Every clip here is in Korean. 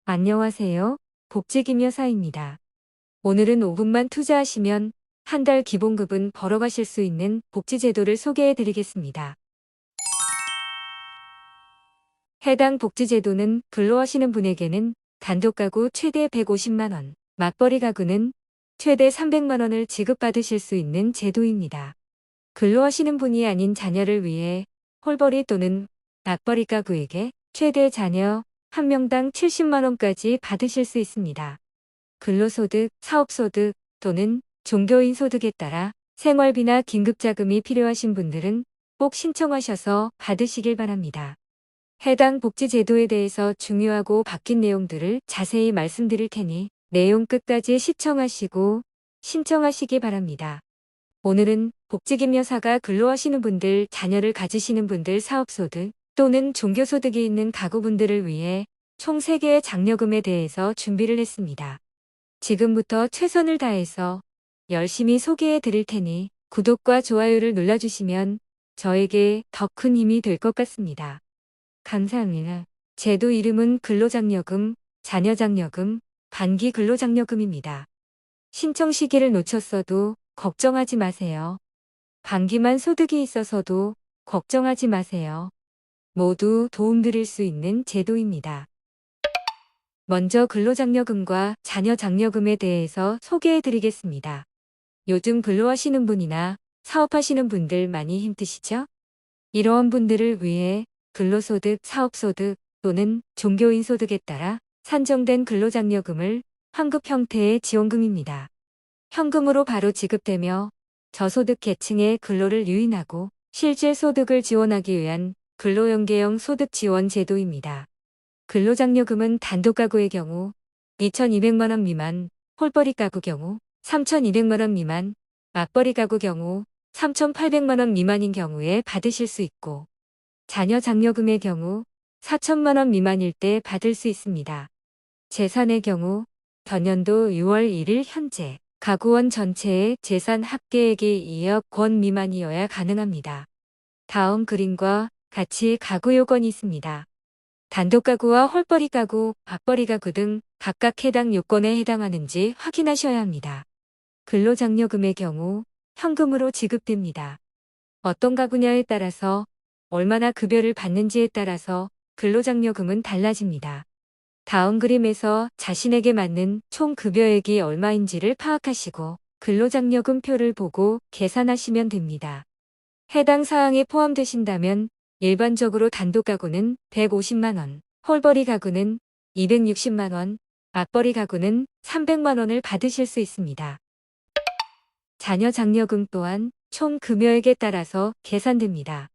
안녕하세요. 복지김여사입니다. 오늘은 5분만 투자하시면 한 달 기본급은 벌어가실 수 있는 복지제도를 소개해 드리겠습니다. 해당 복지제도는 근로하시는 분에게는 단독가구 최대 150만 원, 맞벌이 가구는 최대 300만 원을 지급받으실 수 있는 제도입니다. 근로하시는 분이 아닌 자녀를 위해 홀벌이 또는 맞벌이 가구에게 최대 자녀 1명당 70만 원까지 받으실 수 있습니다. 근로소득, 사업소득 또는 종교인 소득에 따라 생활비나 긴급자금이 필요하신 분들은 꼭 신청하셔서 받으시길 바랍니다. 해당 복지제도에 대해서 중요하고 바뀐 내용들을 자세히 말씀드릴 테니 내용 끝까지 시청하시고 신청하시기 바랍니다. 오늘은 복지김여사가 근로하시는 분들, 자녀를 가지시는 분들, 사업소득 또는 종교소득이 있는 가구분들을 위해 총 3개의 장려금에 대해서 준비를 했습니다. 지금부터 최선을 다해서 열심히 소개해 드릴 테니 구독과 좋아요를 눌러주시면 저에게 더 큰 힘이 될 것 같습니다. 감사합니다. 제도 이름은 근로장려금, 자녀장려금, 반기 근로장려금입니다. 신청 시기를 놓쳤어도 걱정하지 마세요. 반기만 소득이 있어서도 걱정하지 마세요. 모두 도움드릴 수 있는 제도입니다. 먼저 근로장려금과 자녀장려금에 대해서 소개해 드리겠습니다. 요즘 근로하시는 분이나 사업하시는 분들 많이 힘드시죠? 이러한 분들을 위해 근로소득, 사업소득 또는 종교인 소득에 따라 산정된 근로장려금을 환급 형태의 지원금입니다. 현금으로 바로 지급되며 저소득 계층의 근로를 유인하고 실질 소득을 지원하기 위한 근로연계형 소득 지원 제도입니다. 근로장려금은 단독가구의 경우 2,200만 원 미만, 홀벌이 가구 경우 3,200만 원 미만, 맞벌이 가구 경우 3,800만 원 미만인 경우에 받으실 수 있고 자녀장려금의 경우 4천만 원 미만일 때 받을 수 있습니다. 재산의 경우 전년도 6월 1일 현재 가구원 전체의 재산 합계액이 2억 원 미만이어야 가능합니다. 다음 그림과 같이 가구 요건이 있습니다. 단독가구와 홀벌이 가구, 맞벌이 가구 등 각각 해당 요건에 해당하는지 확인하셔야 합니다. 근로장려금의 경우 현금으로 지급됩니다. 어떤 가구냐에 따라서 얼마나 급여를 받는지에 따라서 근로장려금은 달라집니다. 다음 그림에서 자신에게 맞는 총 급여액이 얼마인지를 파악하시고 근로장려금 표를 보고 계산하시면 됩니다. 해당 사항에 포함되신다면 일반적으로 단독가구는 150만 원, 홀벌이 가구는 260만 원, 맞벌이 가구는 300만 원을 받으실 수 있습니다. 자녀장려금 또한 총 금여액에 따라서 계산됩니다.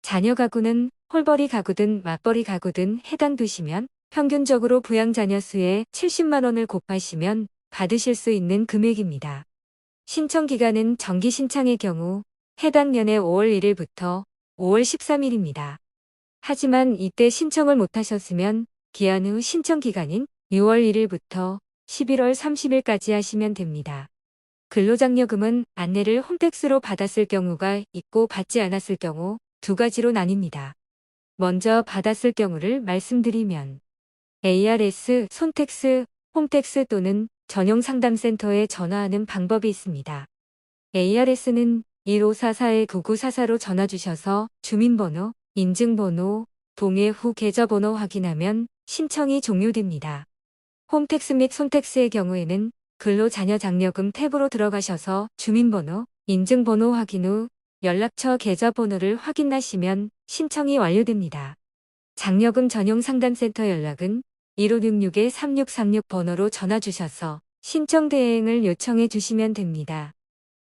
자녀 가구는 홀벌이 가구든 맞벌이 가구든 해당되시면 평균적으로 부양자녀 수의 70만 원을 곱하시면 받으실 수 있는 금액입니다. 신청 기간은 정기 신청의 경우 해당 년의 5월 1일부터 5월 13일입니다. 하지만 이때 신청을 못하셨으면 기한 후 신청 기간인 6월 1일부터 11월 30일까지 하시면 됩니다. 근로장려금은 안내를 홈택스로 받았을 경우가 있고 받지 않았을 경우 두 가지로 나뉩니다. 먼저 받았을 경우를 말씀드리면 ARS, 손택스, 홈택스 또는 전용상담센터에 전화하는 방법이 있습니다. ARS는 1544-9944로 전화 주셔서 주민번호, 인증번호, 동의 후 계좌번호 확인하면 신청이 종료됩니다. 홈택스 및 손택스의 경우에는 근로자녀장려금 탭으로 들어가셔서 주민번호, 인증번호 확인 후 연락처 계좌번호를 확인하시면 신청이 완료됩니다. 장려금 전용 상담센터 연락은 1566-3636 번호로 전화 주셔서 신청 대행을 요청해 주시면 됩니다.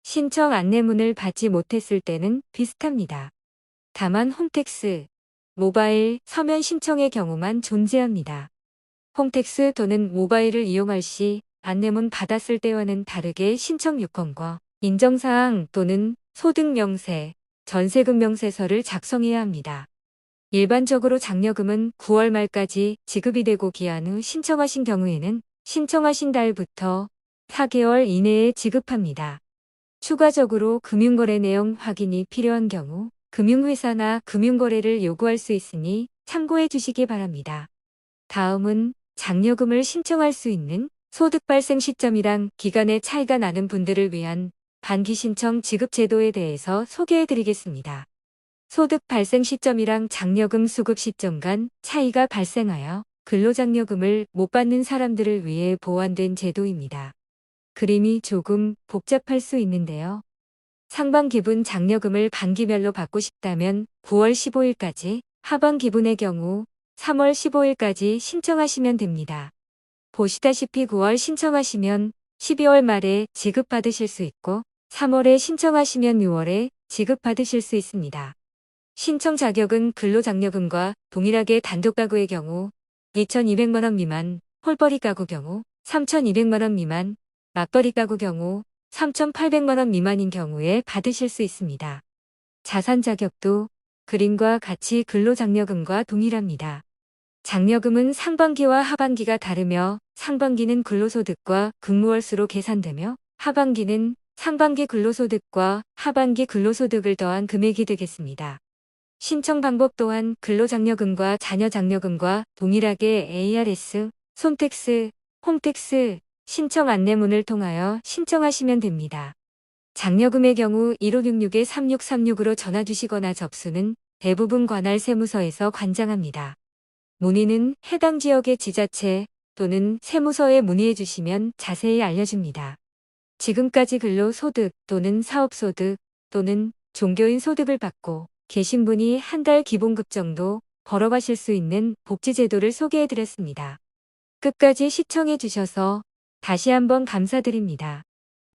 신청 안내문을 받지 못했을 때는 비슷합니다. 다만 홈택스, 모바일, 서면 신청의 경우만 존재합니다. 홈택스 또는 모바일을 이용할 시 안내문 받았을 때와는 다르게 신청 요건과 인정사항 또는 소득명세, 전세금명세서를 작성해야 합니다. 일반적으로 장려금은 9월 말까지 지급이 되고 기한 후 신청하신 경우에는 신청하신 달부터 4개월 이내에 지급합니다. 추가적으로 금융거래 내용 확인이 필요한 경우 금융회사나 금융거래를 요구할 수 있으니 참고해 주시기 바랍니다. 다음은 장려금을 신청할 수 있는 소득 발생 시점이랑 기간의 차이가 나는 분들을 위한 반기 신청 지급 제도에 대해서 소개해 드리겠습니다. 소득 발생 시점이랑 장려금 수급 시점 간 차이가 발생하여 근로장려금을 못 받는 사람들을 위해 보완된 제도입니다. 그림이 조금 복잡할 수 있는데요. 상반기분 장려금을 반기별로 받고 싶다면 9월 15일까지, 하반기분의 경우 3월 15일까지 신청하시면 됩니다. 보시다시피 9월 신청하시면 12월 말에 지급받으실 수 있고 3월에 신청하시면 6월에 지급받으실 수 있습니다. 신청 자격은 근로장려금과 동일하게 단독가구의 경우 2,200만원 미만, 홀벌이 가구 경우 3,200만원 미만, 맞벌이 가구 경우 3,800만원 미만인 경우에 받으실 수 있습니다. 자산 자격도 그림과 같이 근로장려금과 동일합니다. 장려금은 상반기와 하반기가 다르며 상반기는 근로소득과 근무월수로 계산되며 하반기는 상반기 근로소득과 하반기 근로소득을 더한 금액이 되겠습니다. 신청 방법 또한 근로장려금과 자녀장려금과 동일하게 ARS, 손택스, 홈택스 신청 안내문을 통하여 신청하시면 됩니다. 장려금의 경우 1566-3636으로 전화 주시거나 접수는 대부분 관할 세무서에서 관장합니다. 문의는 해당 지역의 지자체 또는 세무서에 문의해 주시면 자세히 알려줍니다. 지금까지 근로소득 또는 사업소득 또는 종교인 소득을 받고 계신 분이 한 달 기본급 정도 벌어가실 수 있는 복지제도를 소개해 드렸습니다. 끝까지 시청해 주셔서 다시 한번 감사드립니다.